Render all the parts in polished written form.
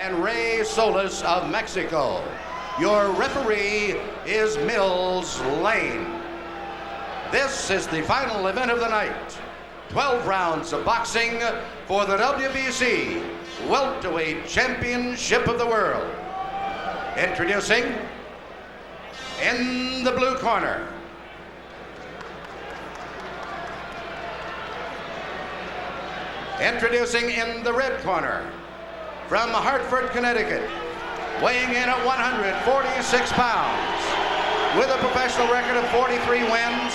and Ray Solis of Mexico. Your referee is Mills Lane. This is the final event of the night. 12 rounds of boxing for the WBC Welterweight Championship of the World. Introducing, in the blue corner, introducing in the red corner, from Hartford, Connecticut, weighing in at 146 pounds, with a professional record of 43 wins,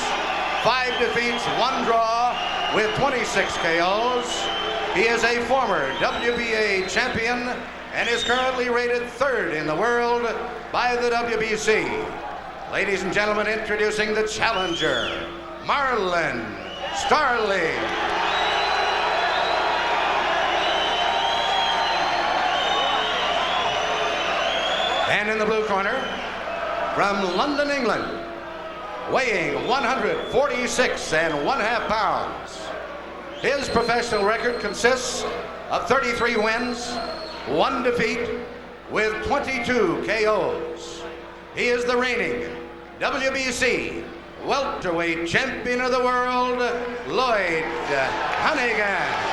5 defeats, 1 draw, with 26 KOs. He is a former WBA champion and is currently rated 3rd in the world by the WBC. Ladies and gentlemen, introducing the challenger, Marlon Starling. And in the blue corner, from London, England, weighing 146 1/2 pounds. His professional record consists of 33 wins, 1 defeat, with 22 KOs. He is the reigning WBC Welterweight Champion of the World, Lloyd Honeyghan.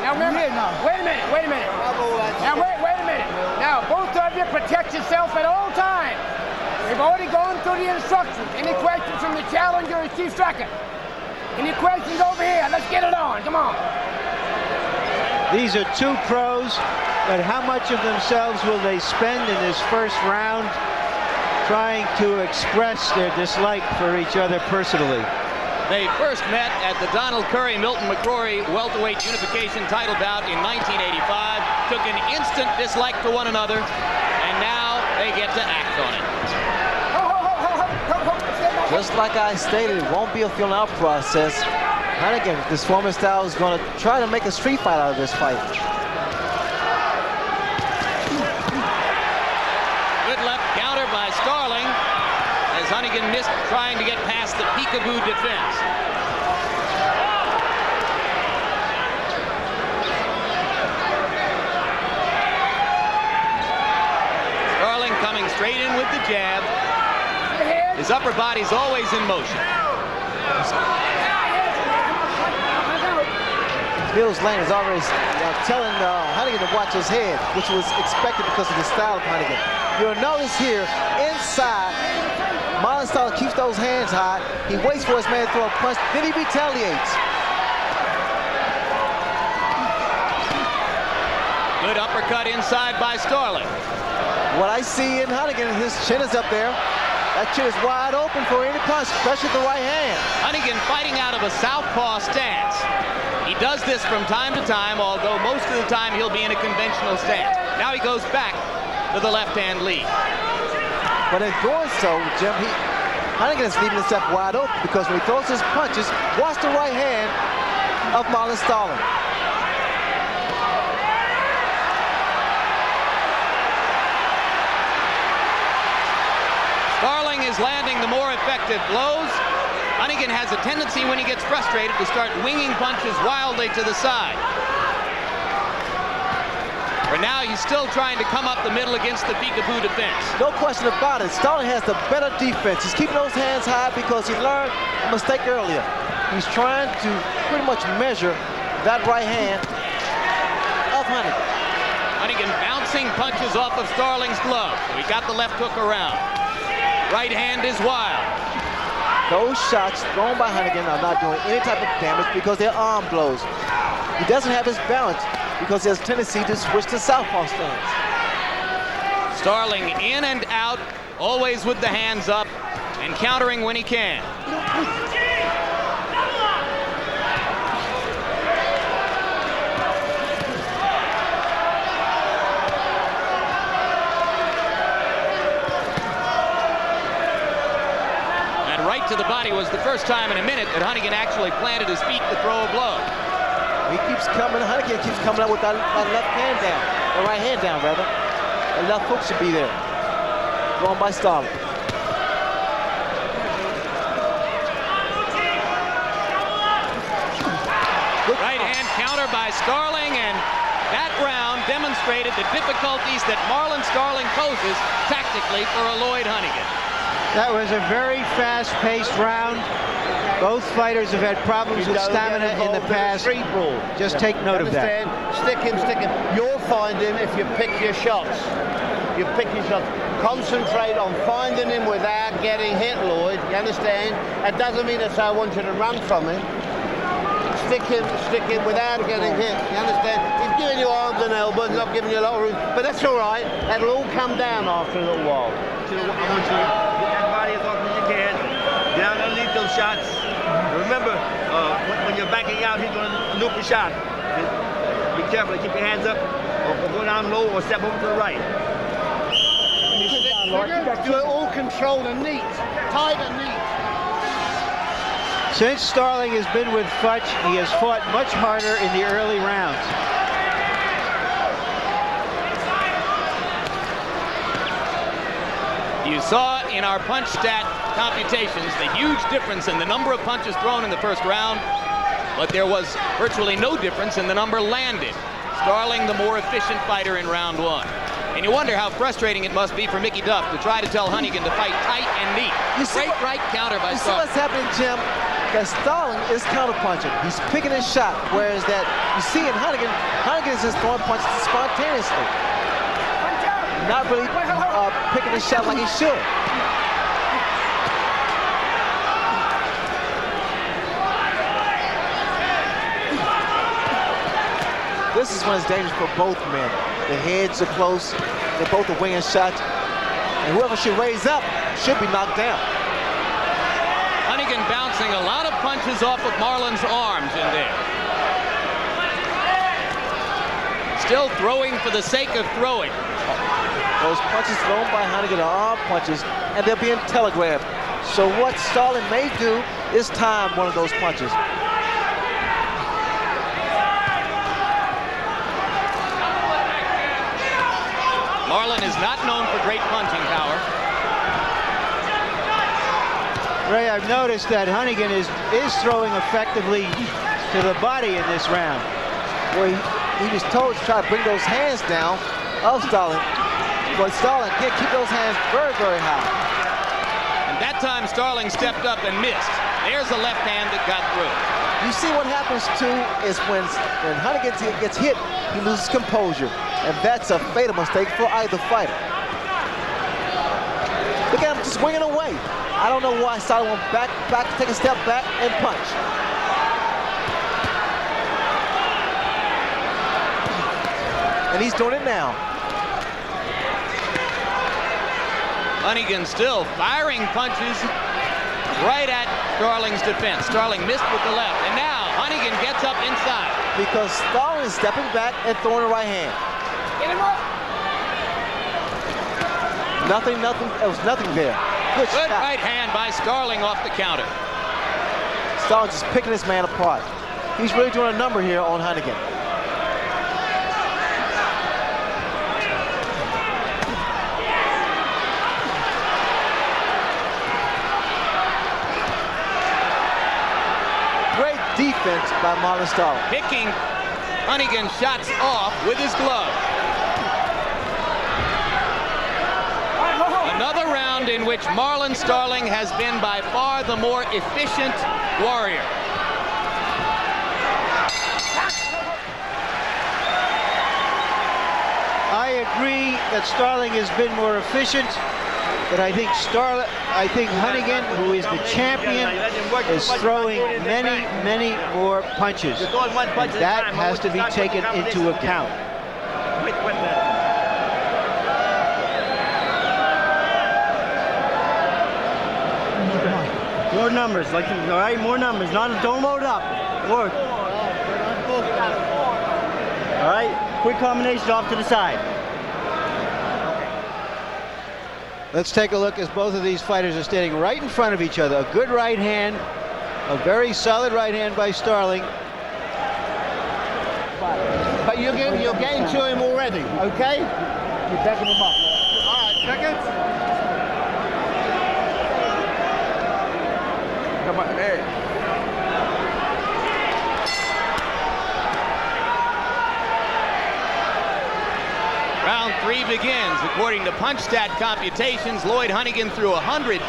Now remember, wait a minute. Now wait a minute. Now both of you protect yourself at all times. We've already gone through the instructions. Any questions from the challenger or Chief Striker? Any questions over here? Let's get it on. Come on. These are 2 pros, but how much of themselves will they spend in this first round trying to express their dislike for each other personally? They first met at the Donald Curry-Milton McCrory welterweight unification title bout in 1985, took an instant dislike for one another, and now they get to act on it. Just like I stated, it won't be a feeling-out process. Honeyghan, this former style, is going to try to make a street fight out of this fight. Good left counter by Starling, as Honeyghan missed trying to get past the peekaboo defense. Starling coming straight in with the jab. His upper body's always in motion. Mills Lane is already telling Honeyghan to watch his head, which was expected because of the style of Honeyghan. You'll notice here, inside, Marlon Starling keeps those hands high. He waits for his man to throw a punch, then he retaliates. Good uppercut inside by Starling. What I see in Honeyghan, his chin is up there. That chin is wide open for any punch, especially the right hand. Honeyghan fighting out of a southpaw stance. He does this from time to time, although most of the time he'll be in a conventional stance. Now he goes back to the left-hand lead. But in doing so, Jim, Honeyghan is leaving himself wide open because when he throws his punches, watch the right hand of Marlon Starling. Starling is landing the more effective blows. Honeyghan has a tendency when he gets frustrated to start winging punches wildly to the side. For now, he's still trying to come up the middle against the peekaboo defense. No question about it. Starling has the better defense. He's keeping those hands high because he learned a mistake earlier. He's trying to pretty much measure that right hand of Honeyghan. Honeyghan bouncing punches off of Starling's glove. We got the left hook around. Right hand is wild. Those shots thrown by Honeyghan are not doing any type of damage because they're arm blows. He doesn't have his balance because he has a tendency to switch to southpaw stance. Starling in and out, always with the hands up and countering when he can. Right to the body was the first time in a minute that Honeyghan actually planted his feet to throw a blow. He keeps coming, Honeyghan keeps coming up with that left hand down, the right hand down rather. The left hook should be there. Thrown by Starling. counter by Starling, and that round demonstrated the difficulties that Marlon Starling poses tactically for a Lloyd Honeyghan. That was a very fast-paced round. Both fighters have had problems with stamina in the past. Just take note of that. Stick him. You'll find him if you pick your shots. You pick your shots. Concentrate on finding him without getting hit, Lloyd. You understand? That doesn't mean that I want you to run from him. Stick him without getting hit. You understand? He's giving you arms and elbows, not giving you a lot of room. But that's all right. That'll all come down after a little while. I want you to get that body as often as you can. Down underneath those shots. Remember, when you're backing out, he's going to loop the shot. Be careful to keep your hands up, or go down low, or step over to the right. Do it all controlled and neat. Tight and neat. Since Starling has been with Futch, he has fought much harder in the early rounds. You saw in our punch stat computations the huge difference in the number of punches thrown in the first round, but there was virtually no difference in the number landed. Starling the more efficient fighter in round one. And you wonder how frustrating it must be for Mickey Duff to try to tell Honeyghan to fight tight and neat. Great right counter by Starling. You see what's happening, Jim? That Starling is counterpunching. He's picking his shot, whereas that you see in Honeyghan is just throwing punches spontaneously. Not really picking his shot like he should. This is when it's dangerous for both men. The heads are close. They both are winging shots. And whoever should raise up should be knocked down. Honeyghan bouncing a lot of punches off of Marlon's arms in there. Still throwing for the sake of throwing. Those punches thrown by Honeyghan are arm punches, and they're being telegraphed. So what Starling may do is time one of those punches. Marlon is not known for great punching power. Ray, I've noticed that Honeyghan is throwing effectively to the body in this round. Well, he was told to try to bring those hands down of Starling. But Starling can't keep those hands very, very high. And that time Starling stepped up and missed. There's a left hand that got through. You see what happens too is when Honeyghan gets hit, he loses composure. And that's a fatal mistake for either fighter. Look at him just winging away. I don't know why Starling went back, take a step back and punch. And he's doing it now. Honeyghan still firing punches right at Starling's defense. Starling missed with the left, and now Honeyghan gets up inside. Because Starling is stepping back and throwing the right hand. Get him up. Nothing, there was nothing there. Good shot. Right hand by Starling off the counter. Starling just picking this man apart. He's really doing a number here on Honeyghan. Great defense by Marlon Starling. Picking Honeyghan shots off with his glove. Another round in which Marlon Starling has been by far the more efficient warrior. I agree that Starling has been more efficient, but I think Honeyghan, who is the champion, is throwing many more punches. And that has to be taken into account. More numbers, all right? More numbers. Don't load up. Work. All right? Quick combination off to the side. Let's take a look as both of these fighters are standing right in front of each other. A good right hand, a very solid right hand by Starling. But you're getting to him already, okay? You're backing him up. All right, seconds. Come on, there. begins. According to punch stat computations, Lloyd Honeyghan threw 115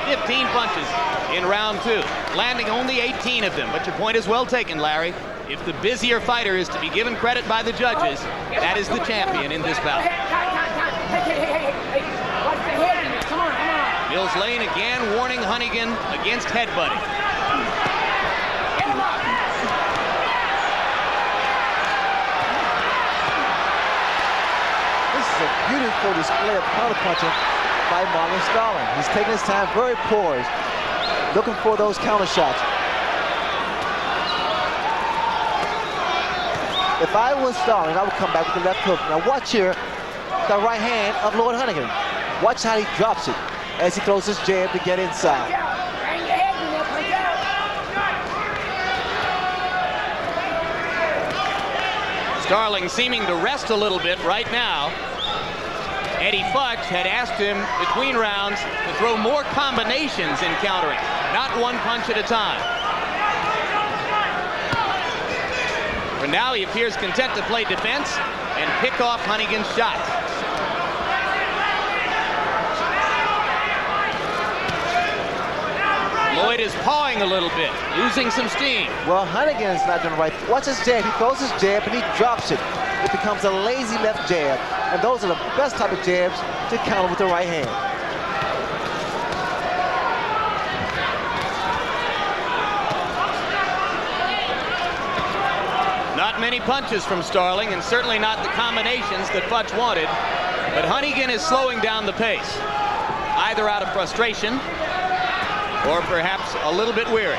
punches in round 2, landing only 18 of them. But your point is well taken, Larry. If the busier fighter is to be given credit by the judges, that is the champion in this bout. Mills Lane again warning Honeyghan against headbutting. This is a beautiful display of counterpunching by Marlon Starling. He's taking his time, very poised, looking for those counter shots. If I was Starling, I would come back with the left hook. Now watch here, the right hand of Lloyd Honeyghan. Watch how he drops it as he throws his jab to get inside. Starling seeming to rest a little bit right now. Eddie Futch had asked him between rounds to throw more combinations in countering, not one punch at a time. For now, he appears content to play defense and pick off Honeyghan's shots. Lloyd is pawing a little bit, losing some steam. Well, Honeyghan's not doing right. Watch his jab. He throws his jab and he drops it. It becomes a lazy left jab. And those are the best type of jabs to counter with the right hand. Not many punches from Starling, and certainly not the combinations that Futch wanted. But Honeyghan is slowing down the pace, either out of frustration or perhaps a little bit weary.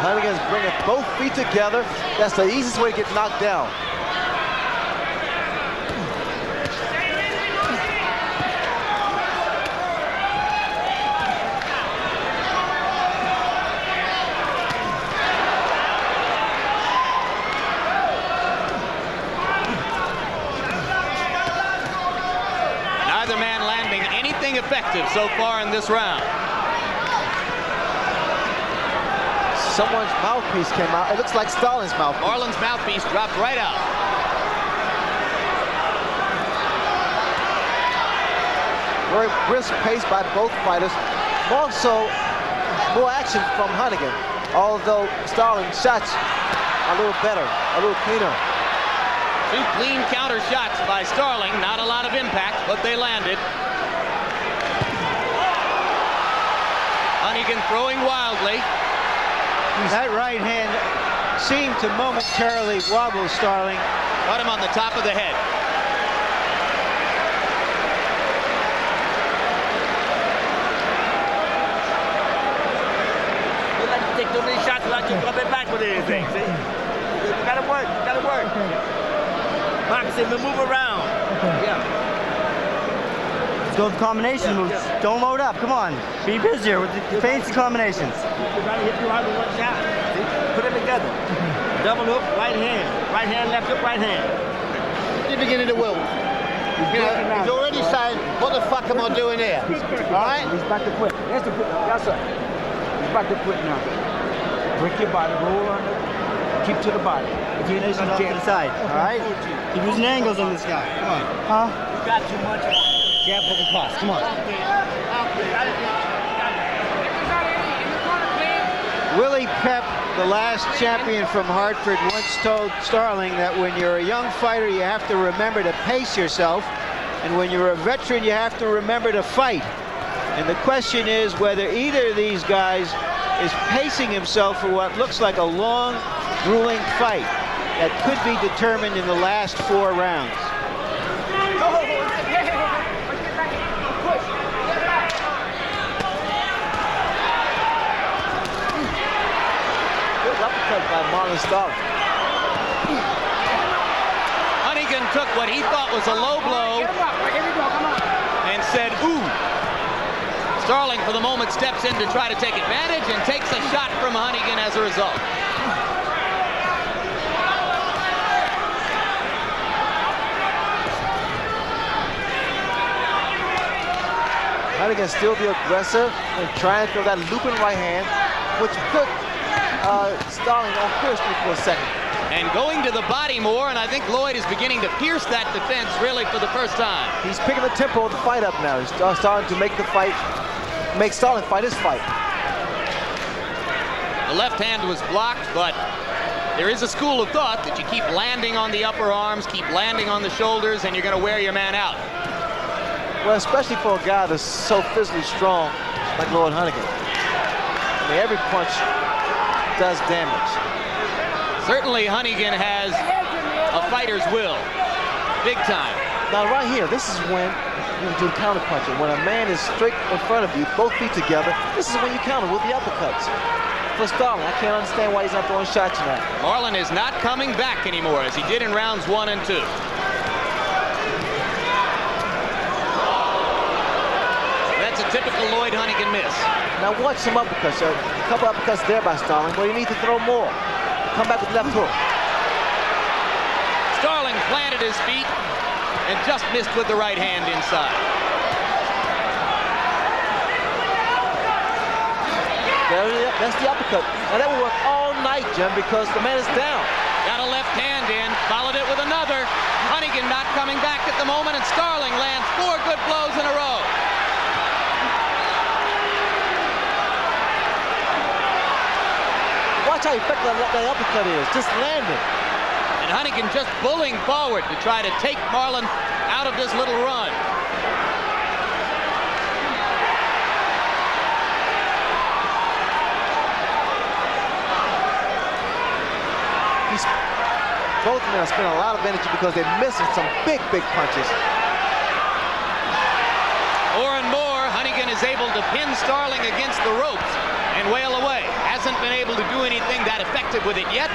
Honeyghan's bringing both feet together. That's the easiest way to get knocked down. Neither man landing anything effective so far in this round. Someone's mouthpiece came out. It looks like Starling's mouthpiece. Marlon's mouthpiece dropped right out. Very brisk pace by both fighters. More so, more action from Honeyghan. Although Starling's shots a little better, a little cleaner. Two clean counter shots by Starling. Not a lot of impact, but they landed. Honeyghan throwing wildly. That right hand seemed to momentarily wobble Starling. Caught him on the top of the head. Don't let you take too many shots without you coming back with anything, see? You gotta work, you gotta work. Boxing, to move around. Yeah. Let's go with combination moves. Don't load up. Come on. Be busier with the fancy combinations. You're trying to hit you hard with one shot. See? Put it together. Double hook, right hand. Right hand, left hook, right hand. The beginning of the world. You know, he's already saying, what the fuck am I doing here? All right? He's about to quit. That's the quit. Yes, sir. He's about to quit now. Break your body, roll on it, keep to the body. Combinations off to the side. All right? Keep using angles on this guy. Come on. Huh? You got too much. Jab, hook, and cross. Come on. Willie Pep, the last champion from Hartford, once told Starling that when you're a young fighter, you have to remember to pace yourself. And when you're a veteran, you have to remember to fight. And the question is whether either of these guys is pacing himself for what looks like a long, grueling fight that could be determined in the last 4 rounds. Good uppercut by Marlon Starling. Honeyghan took what he thought was a low blow and said, ooh. Starling, for the moment, steps in to try to take advantage and takes a shot from Honeyghan as a result. Honeyghan still be aggressive and try and throw that looping right hand, which put Starling on first for a second. and going to the body more, and I think Lloyd is beginning to pierce that defense really for the first time. He's picking the tempo of the fight up now. He's starting to make Starling fight his fight. The left hand was blocked, but there is a school of thought that you keep landing on the upper arms, keep landing on the shoulders, and you're going to wear your man out. Well, especially for a guy that's so physically strong like Lloyd Honeyghan. I mean, every punch does damage. Certainly Honeyghan has a fighter's will, big time. Now right here, this is when you do counter punching. When a man is straight in front of you, both feet together, this is when you counter with the uppercuts. For Starling, I can't understand why he's not throwing shots now. Marlon is not coming back anymore as he did in rounds 1 and 2. That's a typical Lloyd Honeyghan miss. Now watch some uppercuts. A couple uppercuts there by Starling, but you need to throw more. Come back with left hook. Starling planted his feet and just missed with the right hand inside. That's the uppercut. Now that will work all night, Jim, because the man is down. Got a left hand in, followed it with another. Honeyghan not coming back at the moment, and Starling lands 4 good blows in a row. Watch how effective that uppercut is, just landing. And Honeyghan just bullying forward to try to take Marlon out of this little run. Both men are spending a lot of energy because they're missing some big punches. More and more, Honeyghan is able to pin Starling against the ropes and wail away. Hasn't been able to do anything that effective with it yet,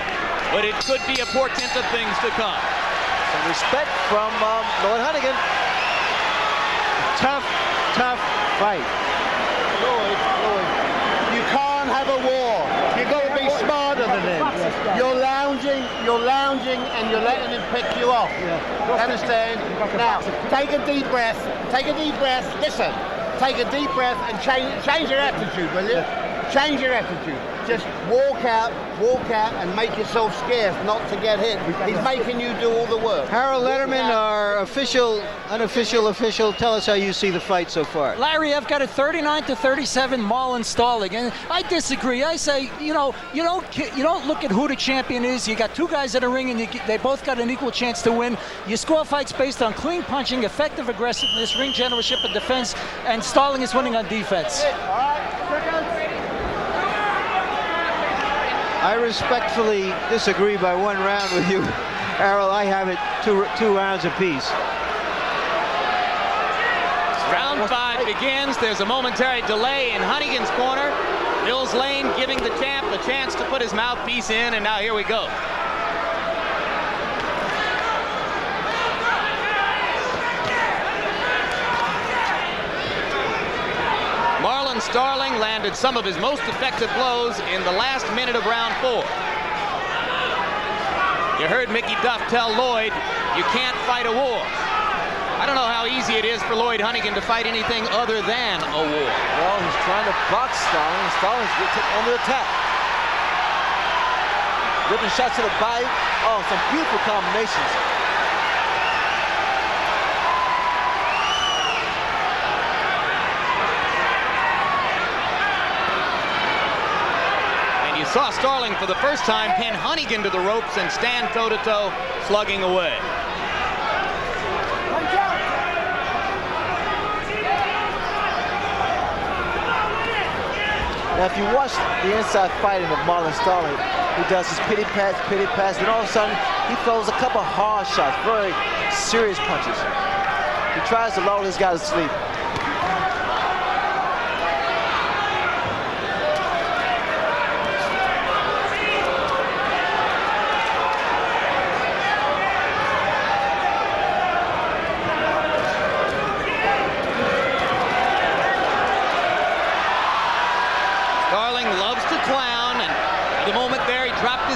but it could be a portent of things to come. Some respect from Lloyd Honeyghan. Tough fight. Lloyd, you can't have a war. You've got to be smarter than him. You're lounging, and you're letting him pick you off. Understand? Now, take a deep breath. Listen, take a deep breath and change your attitude, will you? Change your attitude. Just walk out and make yourself scarce not to get hit. He's making you do all the work. Harold Letterman, our unofficial official, tell us how you see the fight so far. Larry, I've got a 39-37 Marlon Starling, and I disagree. I say, you don't look at who the champion is. You got 2 guys in the ring, and they both got an equal chance to win. You score fights based on clean punching, effective aggressiveness, ring generalship, and defense, and Starling is winning on defense. I respectfully disagree by 1 round with you, Harold. I have it two rounds apiece. Round 5 begins. There's a momentary delay in Honeyghan's corner. Mills Lane giving the champ a chance to put his mouthpiece in, and now here we go. Marlon Starling landed some of his most effective blows in the last minute of round 4. You heard Mickey Duff tell Lloyd, you can't fight a war. I don't know how easy it is for Lloyd Honeyghan to fight anything other than a war. Well, he's trying to box Starling, and Starling's on the attack. Ripping shots to the body. Oh, some beautiful combinations. Saw Starling for the first time pin Honeyghan to the ropes and stand toe-to-toe, slugging away. Now, if you watch the inside fighting of Marlon Starling, he does his pity pass, and all of a sudden, he throws a couple hard shots, very serious punches. He tries to lull this guy to sleep.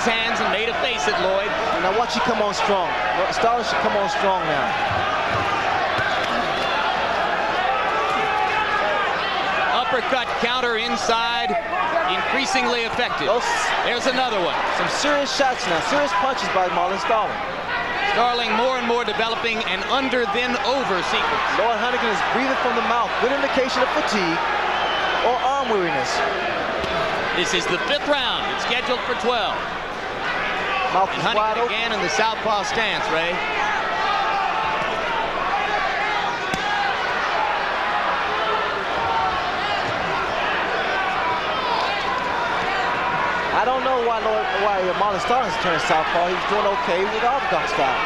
Hands and made a face at Lloyd. Now watch you come on strong. Starling should come on strong now. Uppercut counter inside. Increasingly effective. There's another one. Some serious shots now, serious punches by Marlon Starling. Starling more and more developing an under-then-over sequence. Lloyd Honeyghan is breathing from the mouth, good indication of fatigue or arm weariness. This is the 5th round. It's scheduled for 12. Mouth is wide Honeyghan open. again in the southpaw stance, Ray. I don't know why Marlon Starling's turning southpaw. He's doing okay with orthodox style.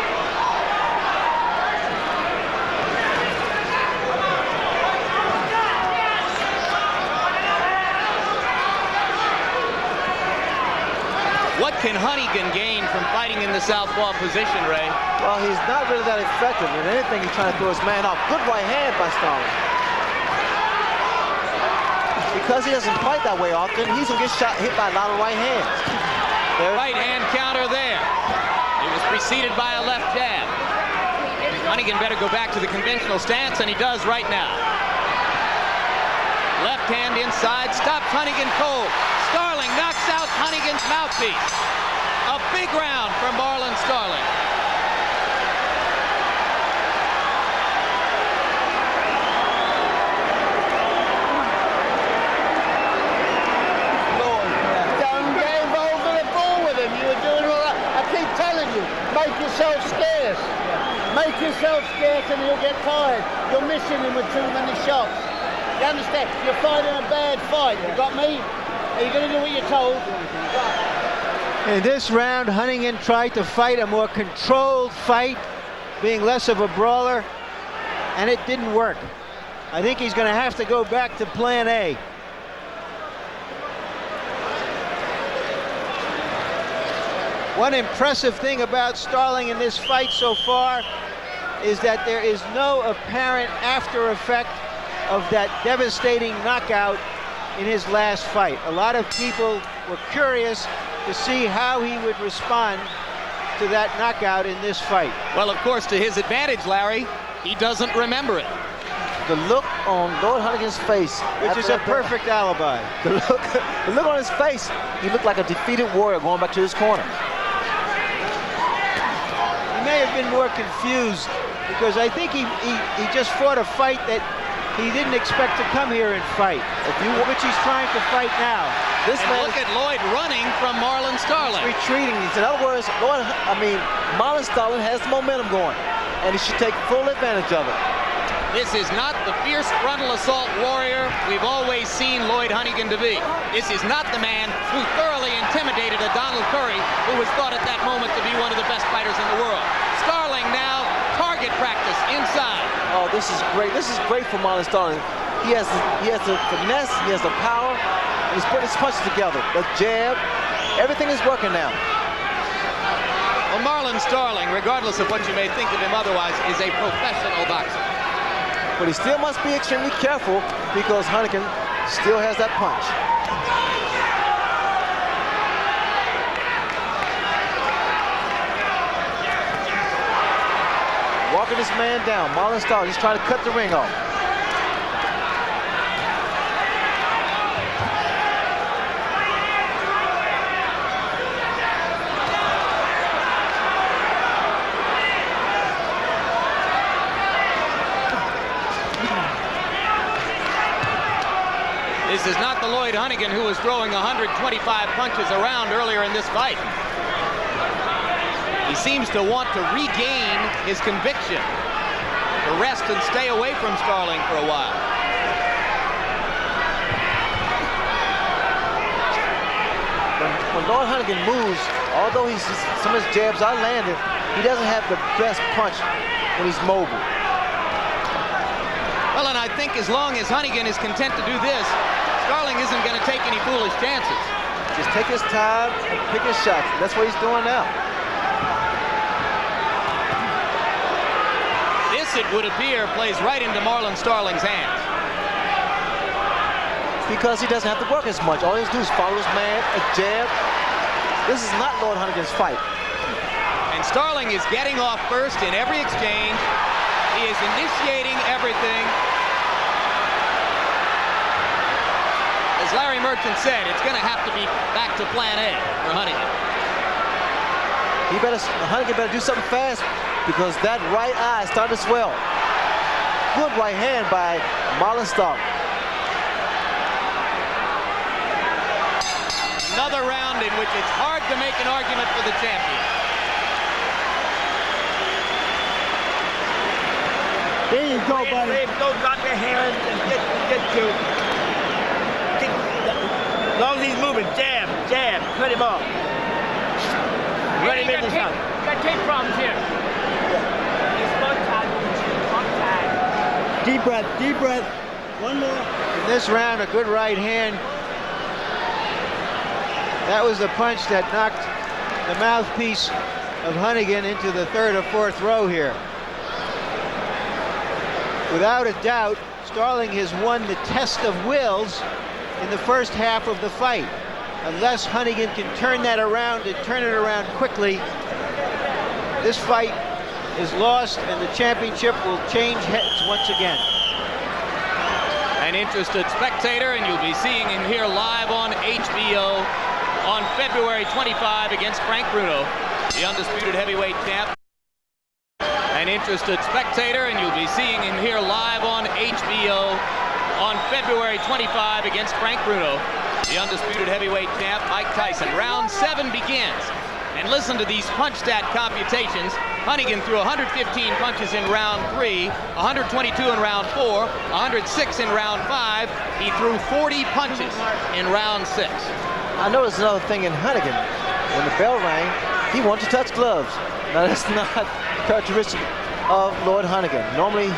What can Honeyghan gain from fighting in the southpaw position, Ray? Well, he's not really that effective. If anything, he's trying to throw his man off. Good right hand by Starling. Because he doesn't fight that way often, he's going to get hit by a lot of right hands. Right hand counter there. It was preceded by a left jab. Honeyghan better go back to the conventional stance, and he does right now. Left hand inside, stops Honeyghan cold. Starling knocks out Honeyghan's mouthpiece. A big round for Marlon Starling. Don't get over the ball with him. You were doing all right. I keep telling you, make yourself scarce. Make yourself scarce and you'll get tired. You're missing him with too many shots. You understand? You're fighting a bad fight. You got me? Are you going to do what you're told? In this round, Honeyghan tried to fight a more controlled fight, being less of a brawler, and it didn't work. I think he's going to have to go back to plan A. One impressive thing about Starling in this fight so far is that there is no apparent after effect of that devastating knockout in his last fight. A lot of people were curious to see how he would respond to that knockout in this fight. Well, of course, to his advantage, Larry, he doesn't remember it. The look on Lloyd Honeyghan's face, Which is a perfect alibi. The look on his face, he looked like a defeated warrior going back to his corner. He may have been more confused because I think he just fought a fight that he didn't expect to come here and fight, which he's trying to fight now. This man Look at Lloyd running from Marlon Starling. retreating. In other words, Marlon Starling has the momentum going, and he should take full advantage of it. This is not the fierce frontal assault warrior we've always seen Lloyd Honeyghan to be. This is not the man who thoroughly intimidated a Donald Curry, who was thought at that moment to be one of the best fighters in the world. Starling now, target practice inside. Oh, this is great. This is great for Marlon Starling. He has the finesse, he has the power, and he's putting his punches together. The jab, everything is working now. Well, Marlon Starling, regardless of what you may think of him otherwise, is a professional boxer. But he still must be extremely careful because Honeyghan still has that punch. Walking this man down. Marlon Starling, he's trying to cut the ring off. This is not the Lloyd Honeyghan who was throwing 125 punches around earlier in this fight. He seems to want to regain his conviction, to rest and stay away from Starling for a while. When Lloyd Honeyghan moves, although some of his jabs are landed, he doesn't have the best punch when he's mobile. Well, and I think as long as Honeyghan is content to do this, Starling isn't going to take any foolish chances. Just take his time and pick his shots. That's what he's doing now. This, it would appear, plays right into Marlon Starling's hands. Because he doesn't have to work as much. All he has to do is follow his man, a jab. This is not Lloyd Honeyghan's fight. And Starling is getting off first in every exchange. He is initiating everything. As as Larry Merchant said, it's going to have to be back to plan A for Honeyghan. Honeyghan better do something fast because that right eye started to swell. Good right hand by Marlon Starling. Another round in which it's hard to make an argument for the champion. There you go, buddy. Don't drop your hands and get to. As long as he's moving, jab, cut him off. Run him in the shot. Got tape problems here. Deep breath. One more. In this round, a good right hand. That was the punch that knocked the mouthpiece of Honeyghan into the third or fourth row here. Without a doubt, Starling has won the test of wills in the first half of the fight. Unless Honeyghan can turn that around and turn it around quickly, this fight is lost and the championship will change heads once again. An interested spectator, and you'll be seeing him here live on HBO on February 25 against Frank Bruno, the undisputed heavyweight champ. An interested spectator, and you'll be seeing him here live on HBO on February 25 against Frank Bruno, the undisputed heavyweight champ, Mike Tyson. Round 7 begins. And listen to these punch stat computations. Honeyghan threw 115 punches in round 3, 122 in round 4, 106 in round 5. He threw 40 punches in round 6. I noticed another thing in Honeyghan. When the bell rang, he wanted to touch gloves. Now that's not characteristic of Lloyd Honeyghan. Normally,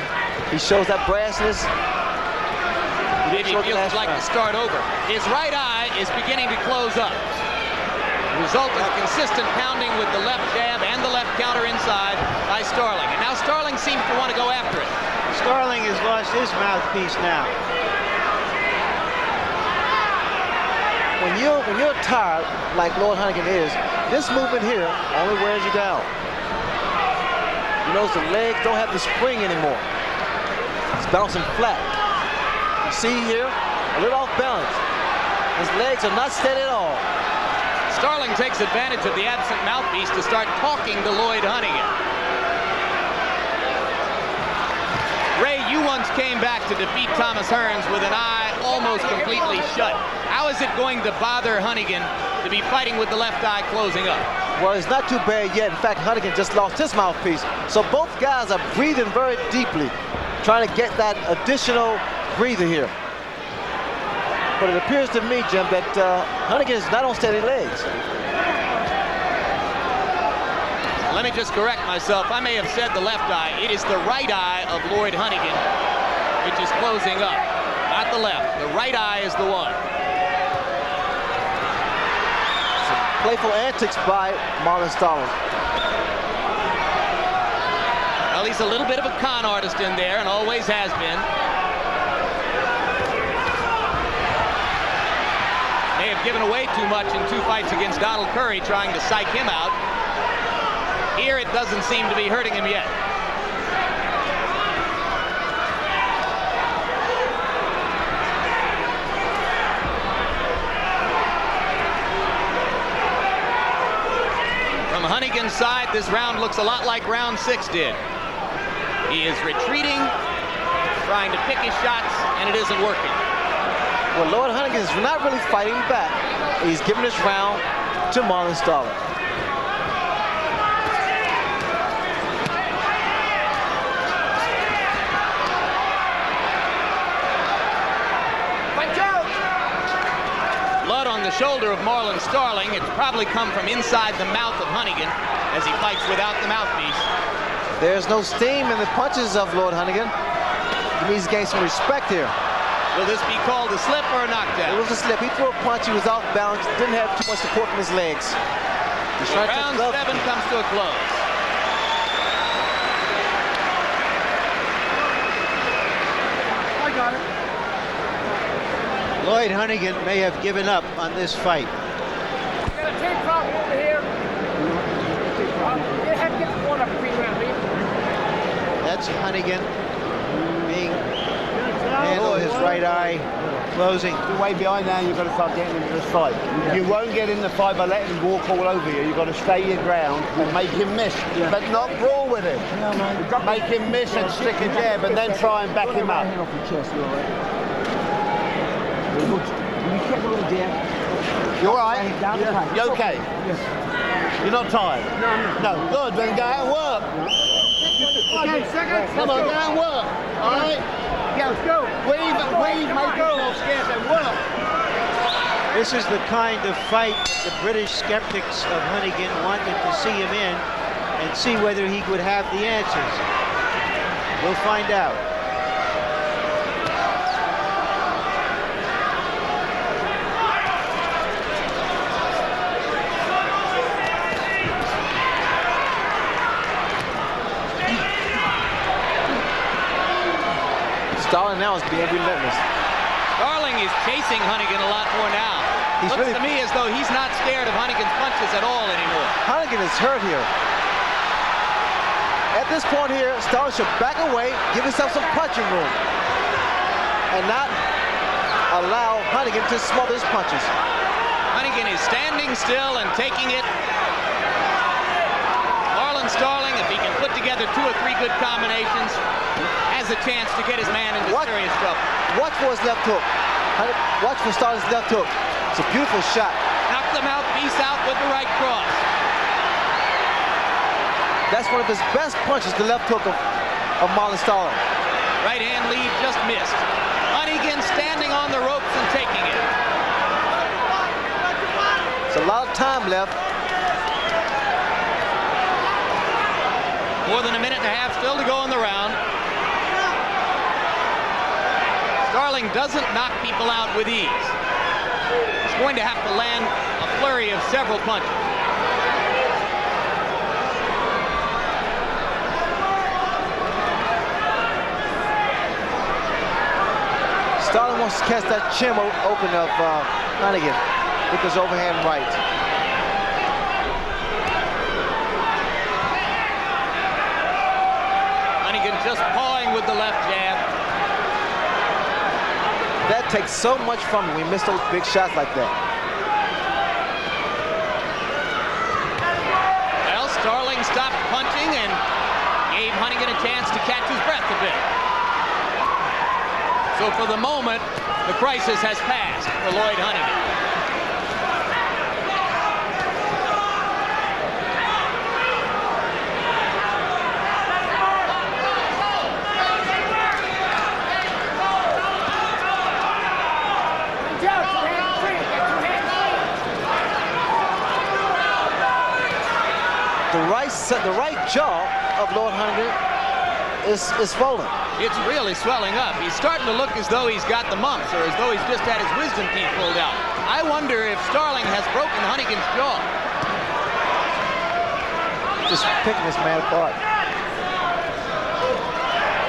he shows that brassness. Maybe he feels like to start over. His right eye is beginning to close up. The result is consistent pounding with the left jab and the left counter inside by Starling. And now Starling seems to want to go after it. Starling has lost his mouthpiece now. When you're tired, like Lloyd Honeyghan is, this movement here only wears you down. You notice the legs don't have the spring anymore. It's bouncing flat. You see here, a little off balance. His legs are not steady at all. Starling takes advantage of the absent mouthpiece to start talking to Lloyd Honeyghan. Ray, you once came back to defeat Thomas Hearns with an eye almost completely shut. How is it going to bother Honeyghan to be fighting with the left eye closing up? Well, it's not too bad yet. In fact, Honeyghan just lost his mouthpiece. So both guys are breathing very deeply, trying to get that additional breather here. But it appears to me, Jim, that Honeyghan is not on steady legs. Let me just correct myself. I may have said the left eye. It is the right eye of Lloyd Honeyghan, which is closing up, not the left. The right eye is the one. Some playful antics by Marlon Starling. Well, he's a little bit of a con artist in there and always has been. May have given away too much in 2 fights against Donald Curry, trying to psych him out. Here it doesn't seem to be hurting him yet. From Honeyghan's side, this round looks a lot like round 6 did. He is retreating, trying to pick his shots, and it isn't working. Well, Lloyd Honeyghan is not really fighting back. He's giving this round to Marlon Starling. Blood on the shoulder of Marlon Starling. It's probably come from inside the mouth of Honeyghan as he fights without the mouthpiece. There's no steam in the punches of Lloyd Honeyghan. He needs to gain some respect here. Will this be called a slip or a knockdown? It was a slip. He threw a punch. He was off balance. Didn't have too much support from his legs. Round 7 comes to a close. I got it. Lloyd Honeyghan may have given up on this fight. Got a tape problem over here. You have to get the one up pre-round, please. That's Honeyghan being handled his right eye Closing. You're way behind now, you've got to start getting into this fight. You won't get in the fight by letting him walk all over you. You've got to stay your ground and make him miss, but not brawl with him. Make him miss and stick a jab, and then try and back him up. You all right? You okay? You're not tired? No, good. Then go out and work. Come on, go out and work. All right? Yeah, let's go. Weave, make yourself scarce and work. This is the kind of fight the British skeptics of Honeyghan wanted to see him in and see whether he would have the answers. We'll find out. Starling now is being relentless. Starling is chasing Honeyghan a lot more now. He's Looks really- to me as though he's not scared of Honeyghan's punches at all anymore. Honeyghan is hurt here. At this point here, Starling should back away, give himself some punching room, and not allow Honeyghan to smother his punches. Honeyghan is standing still and taking it. Marlon Starling, if he can put together 2 or 3 good combinations, has a chance to get his man into serious trouble. Watch for his left hook. Watch for Starling's left hook. It's a beautiful shot. Knock the mouthpiece out with the right cross. That's one of his best punches, the left hook of Marlon Starling. Right hand lead just missed. Honeyghan standing on the ropes and taking it. There's a lot of time left. More than a minute and a half still to go in the round. Starling doesn't knock people out with ease. He's going to have to land a flurry of several punches. Starling wants to catch that chin open of Honeyghan with his overhand right. Honeyghan just pawing with the left jab. That takes so much from him. We miss those big shots like that. Well, Starling stopped punching and gave Honeyghan a chance to catch his breath a bit. So for the moment, the crisis has passed for Lloyd Honeyghan. The right jaw of Lloyd Honeyghan is swollen. It's really swelling up. He's starting to look as though he's got the mumps or as though he's just had his wisdom teeth pulled out. I wonder if Starling has broken Honeyghan's jaw. Just picking this man apart.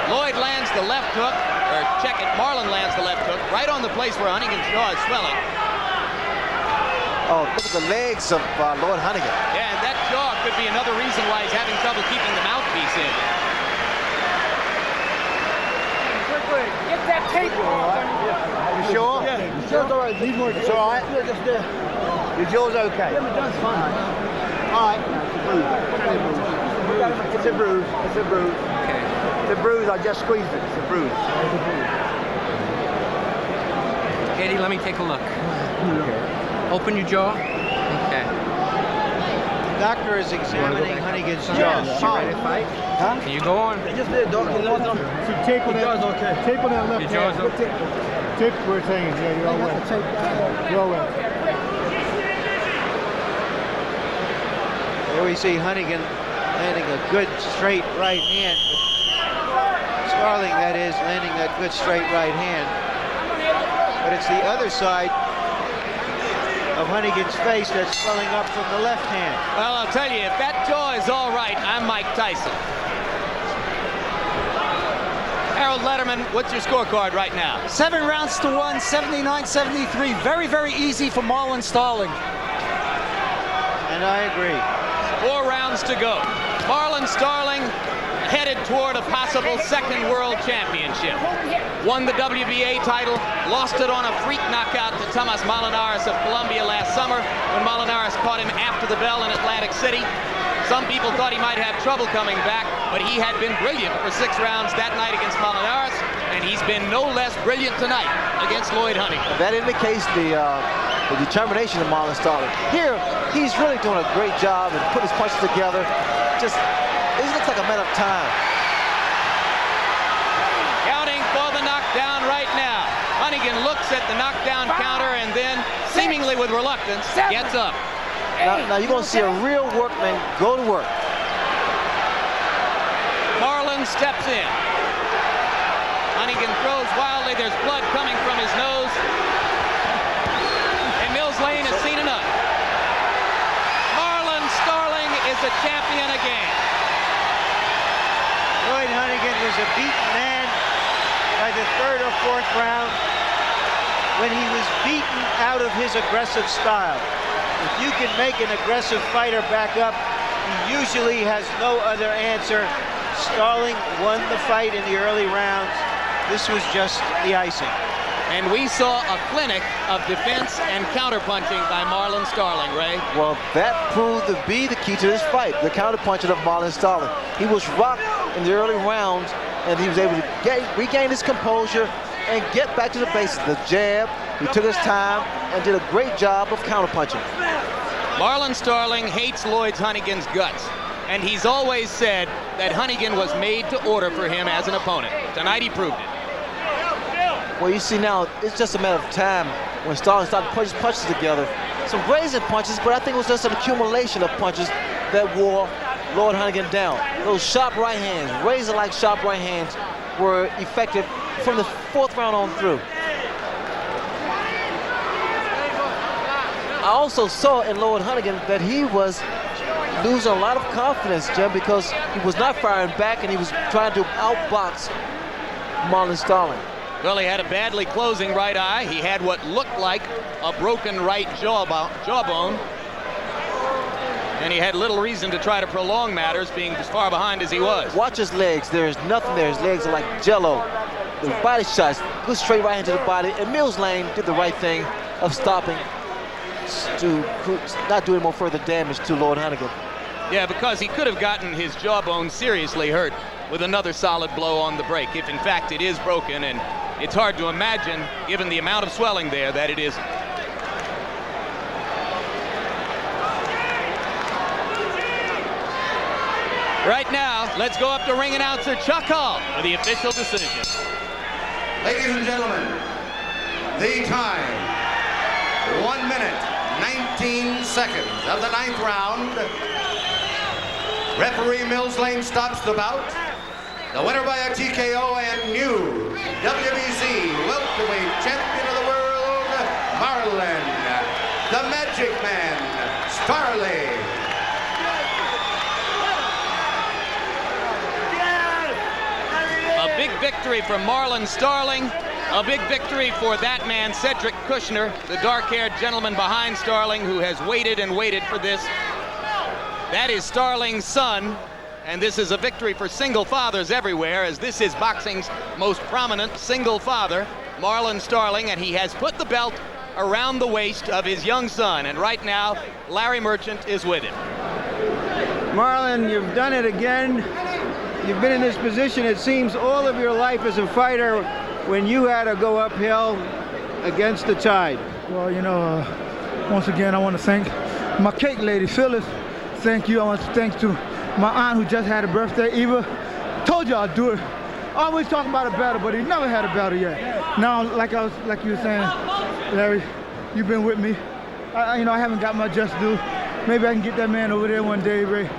Lloyd lands the left hook, or check it, Marlon lands the left hook right on the place where Honeyghan's jaw is swelling. Oh, look at the legs of Lloyd Honeyghan. Yeah, and that jaw could be another reason why he's having trouble keeping the mouthpiece in. Get that tape off. You sure? Yeah. It's all right. It's all right? Just there. Your jaw's okay? Yeah, it's fine. All right. It's a bruise. It's a bruise. Okay. It's a bruise. I just squeezed it. It's a bruise. Eddie, let me take a look. Open your jaw. Okay. The doctor is examining Honeyghan's jaw. Ready to fight? Can you go on? Just there, doctor. Tape on that. Okay. Tape on that left Your jaw's hand. okay. Tape where it's hanging. Yeah, you're all right. You're all right. There we see Honeyghan landing a good straight right hand. Starling, that is, landing that good straight right hand. But it's the other side of Honeyghan's face that's swelling up from the left hand. Well, I'll tell you, if that jaw is all right, I'm Mike Tyson. Harold Letterman, what's your scorecard right now? 7 rounds to 1, 79-73. Very, very easy for Marlon Starling. And I agree. 4 rounds to go. Marlon Starling headed toward a possible second world championship. Won the WBA title, lost it on a freak knockout to Tomas Molinares of Colombia last summer when Molinares caught him after the bell in Atlantic City. Some people thought he might have trouble coming back, but he had been brilliant for 6 rounds that night against Molinares, and he's been no less brilliant tonight against Lloyd Honeyghan. That indicates the determination of Marlon Starling. Here, he's really doing a great job and putting his punches together. Just, it looks like a matter of time. Counting for the knockdown right now. Honeyghan looks at the knockdown counter and then, seemingly with reluctance, gets up. Now you're going to see a real workman go to work. Marlon steps in. Honeyghan throws wildly. There's blood coming from his nose. And Mills Lane has seen enough. Marlon Starling is a champion again. Lloyd Honeyghan was a beaten man by the 3rd or 4th round when he was beaten out of his aggressive style. If you can make an aggressive fighter back up, he usually has no other answer. Starling won the fight in the early rounds. This was just the icing. And we saw a clinic of defense and counterpunching by Marlon Starling, Ray. Well, that proved to be the key to this fight, the counterpunching of Marlon Starling. He was rocked in the early rounds, and he was able to regain his composure and get back to the basics. The jab, he took his time and did a great job of counterpunching. Marlon Starling hates Lloyd Honeyghan's guts, and he's always said that Honeyghan was made to order for him as an opponent. Tonight he proved it. Well, you see now, it's just a matter of time when Starling started to put his punches together. Some grazing punches, but I think it was just an accumulation of punches that wore Lloyd Honeyghan down. Those sharp right hands, razor-like sharp right hands, were effective from the 4th round on through. I also saw in Lloyd Honeyghan that he was losing a lot of confidence, Jim, because he was not firing back and he was trying to outbox Marlon Starling. Well, he had a badly closing right eye. He had what looked like a broken right jawbone. And he had little reason to try to prolong matters, being as far behind as he was. Watch his legs. There's nothing there. His legs are like jello. The body shots, good straight right into the body. And Mills Lane did the right thing of stopping to not do any more further damage to Lloyd Honeyghan. Yeah, because he could have gotten his jawbone seriously hurt with another solid blow on the break, if in fact it is broken, and it's hard to imagine, given the amount of swelling there, that it is. Right now, let's go up to ring announcer Chuck Hall for the official decision. Ladies and gentlemen, the time, 1 minute, 19 seconds of the 9th round. Referee Mills Lane stops the bout. The winner by a TKO and new WBC welterweight champion of the world, Marlon, the Magic Man, Starling. A big victory for Marlon Starling. A big victory for that man, Cedric Kushner, the dark-haired gentleman behind Starling, who has waited and waited for this. That is Starling's son, and this is a victory for single fathers everywhere, as this is boxing's most prominent single father, Marlon Starling, and he has put the belt around the waist of his young son, and right now, Larry Merchant is with him. Marlon, you've done it again. You've been in this position, it seems, all of your life as a fighter when you had to go uphill against the tide. Well, you know, once again, I want to thank my cake lady, Phyllis. Thank you. I want to thank to my aunt who just had a birthday, Eva. Told you I'd do it. Always talking about a battle, but he never had a battle yet. Now, like you were saying, Larry, you've been with me. I haven't got my just due. Maybe I can get that man over there one day, Ray.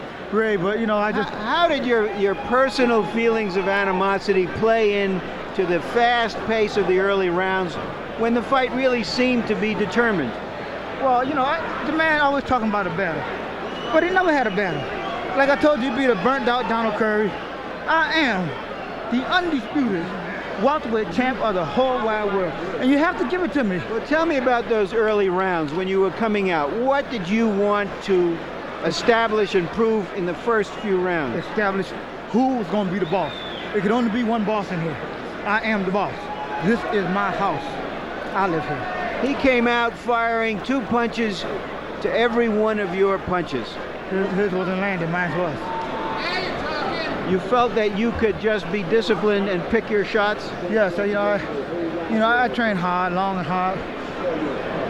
But you know, I just. How did your personal feelings of animosity play in to the fast pace of the early rounds when the fight really seemed to be determined? Well, you know, the man always talking about a battle, but he never had a battle. Like I told you, he beat a burnt-out Donald Curry. I am the undisputed welterweight champ of the whole wide world, and you have to give it to me. Well, tell me about those early rounds when you were coming out. What did you want to establish and prove in the first few rounds? Establish who was going to be the boss. There could only be one boss in here. I am the boss. This is my house. I live here. He came out firing 2 punches to every one of your punches. His wasn't landing, mine was. You felt that you could just be disciplined and pick your shots? Yeah, so I train hard, long and hard.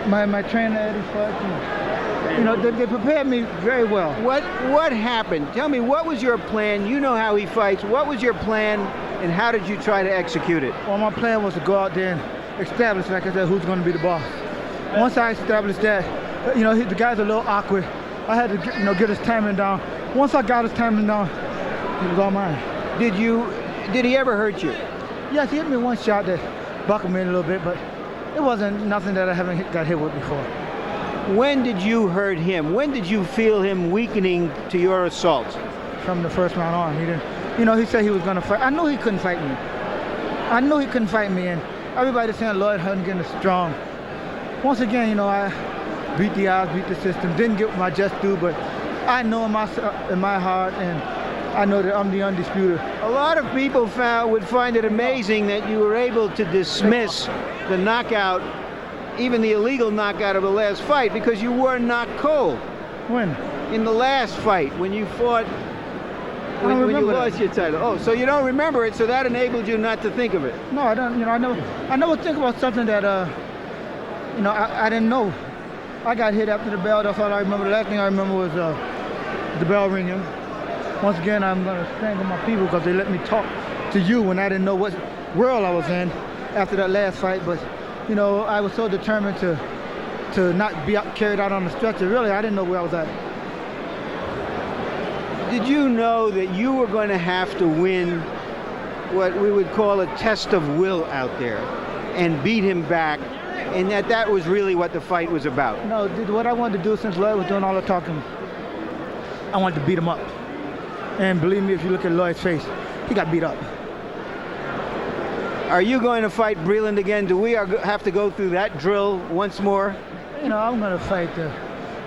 My trainer Eddie Fudge, they prepared me very well. What happened? Tell me, what was your plan? You know how he fights. What was your plan, and how did you try to execute it? Well, my plan was to go out there and establish, like I said, who's going to be the boss. Once I established that, the guy's a little awkward. I had to, get his timing down. Once I got his timing down, it was all mine. Did he ever hurt you? Yes, he hit me one shot that buckled me in a little bit, but it wasn't nothing that I haven't got hit with before. When did you hurt him? When did you feel him weakening to your assault? From the first round on. He didn't. He said he was going to fight. I knew he couldn't fight me. And everybody's saying Lloyd Honeyghan is strong. Once again, I beat the odds, beat the system, didn't get my just due, but I know in my heart, and I know that I'm the undisputed. A lot of people would find it amazing that you were able to dismiss the knockout, even the illegal knockout of the last fight, because you were knocked cold. When? In the last fight, when you fought, when you lost your title. Oh, so you don't remember it, so that enabled you not to think of it. No, I don't. I never think about something that I didn't know. I got hit after the bell. That's all I remember. The last thing I remember was the bell ringing. Once again, I'm going to strangle my people because they let me talk to you when I didn't know what world I was in after that last fight. But, I was so determined to not be carried out on the stretcher. Really, I didn't know where I was at. Did you know that you were going to have to win what we would call a test of will out there and beat him back, and that was really what the fight was about? No, what I wanted to do since Lloyd was doing all the talking, I wanted to beat him up. And believe me, if you look at Lloyd's face, he got beat up. Are you going to fight Breland again? Do we have to go through that drill once more? I'm going to fight.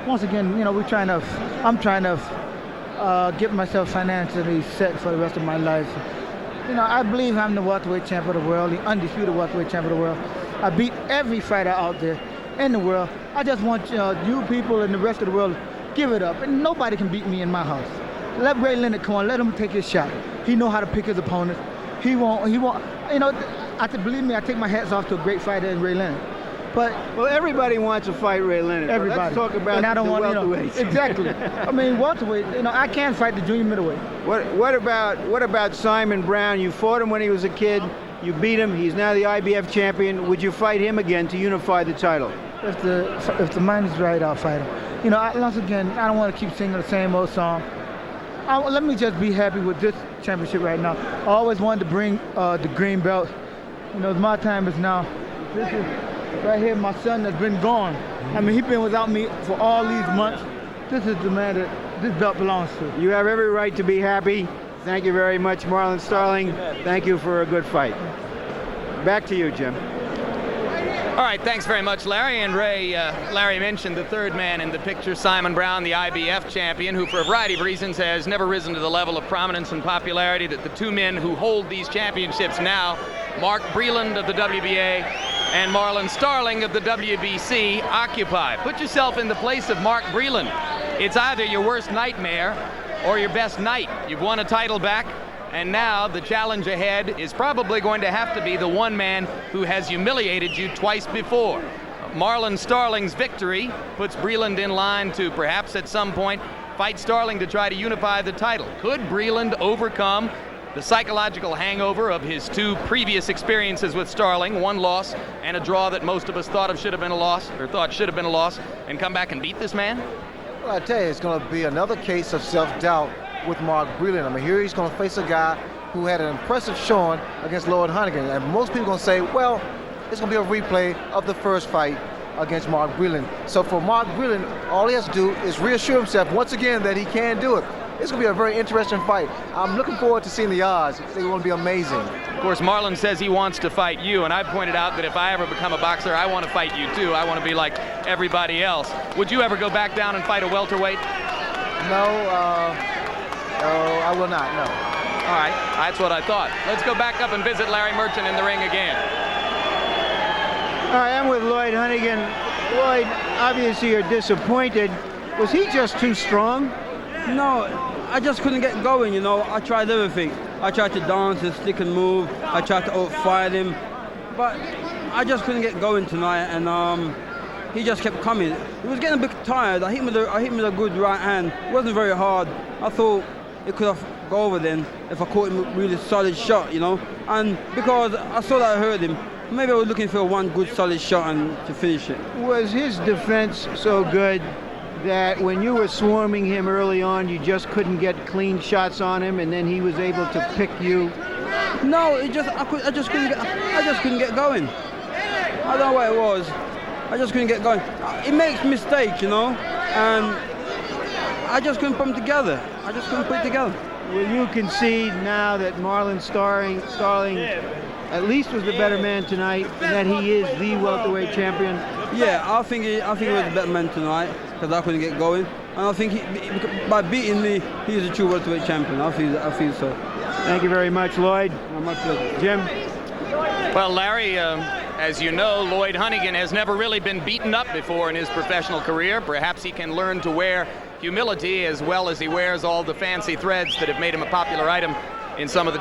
Once again, I'm trying to get myself financially set for the rest of my life. I believe I'm the welterweight champ of the world, the undisputed welterweight champ of the world. I beat every fighter out there in the world. I just want you people and the rest of the world to give it up. And nobody can beat me in my house. Let Ray Leonard come on. Let him take his shot. He know how to pick his opponents. He won't. Believe me, I take my hats off to a great fighter in Ray Leonard. But everybody wants to fight Ray Leonard. Everybody. Let's talk about and I don't the want welterweights. Exactly. Welterweight. I can't fight the junior middleweight. What about Simon Brown? You fought him when he was a kid. You beat him. He's now the IBF champion. Would you fight him again to unify the title? If the mind is right, I'll fight him. Once again, I don't want to keep singing the same old song. Let me just be happy with this championship right now. I always wanted to bring the green belt. My time is now. This is right here, my son that's been gone. He's been without me for all these months. This is the man that this belt belongs to. You have every right to be happy. Thank you very much, Marlon Starling. Thank you for a good fight. Back to you, Jim. All right, thanks very much, Larry. And Ray, Larry mentioned the third man in the picture, Simon Brown, the IBF champion, who for a variety of reasons has never risen to the level of prominence and popularity that the two men who hold these championships now, Mark Breland of the WBA and Marlon Starling of the WBC, occupy. Put yourself in the place of Mark Breland. It's either your worst nightmare or your best night. You've won a title back, and now the challenge ahead is probably going to have to be the one man who has humiliated you twice before. Marlon Starling's victory puts Breland in line to perhaps at some point fight Starling to try to unify the title. Could Breland overcome the psychological hangover of his two previous experiences with Starling, one loss and a draw that most of us thought should have been a loss, and come back and beat this man? Well, I tell you, it's going to be another case of self-doubt with Mark Breland. Here he's going to face a guy who had an impressive showing against Lloyd Honeyghan. And most people are going to say, well, it's going to be a replay of the first fight against Mark Breland. So for Mark Breland, all he has to do is reassure himself once again that he can do it. It's going to be a very interesting fight. I'm looking forward to seeing the odds. They're going to be amazing. Of course, Marlon says he wants to fight you, and I've pointed out that if I ever become a boxer, I want to fight you too. I want to be like everybody else. Would you ever go back down and fight a welterweight? No, I will not, no. All right, that's what I thought. Let's go back up and visit Larry Merchant in the ring again. All right, I'm with Lloyd Honeyghan. Lloyd, obviously you're disappointed. Was he just too strong? No, I just couldn't get going, you know. I tried everything. I tried to dance and stick and move. I tried to outfight him. But I just couldn't get going tonight, and he just kept coming. He was getting a bit tired. I hit him with a good right hand. It wasn't very hard. I thought it could have gone over then if I caught him a really solid shot, you know. And because I saw that I hurt him, maybe I was looking for one good solid shot and to finish it. Was his defense so good that when you were swarming him early on, you just couldn't get clean shots on him, and then he was able to pick you? No, I just couldn't get going. I don't know what it was. I just couldn't get going. He makes mistakes, you know, and I just couldn't put them together. I just couldn't put it together. Will you concede now that Marlon Starling at least was the better man tonight, and that he is the welterweight champion? Yeah, I think he was the better man tonight because I couldn't get going, and I think by beating me, he is a true welterweight champion. I feel so. Thank you very much, Lloyd. My pleasure. Jim. Well, Larry, as you know, Lloyd Honeyghan has never really been beaten up before in his professional career. Perhaps he can learn to wear humility as well as he wears all the fancy threads that have made him a popular item in some of the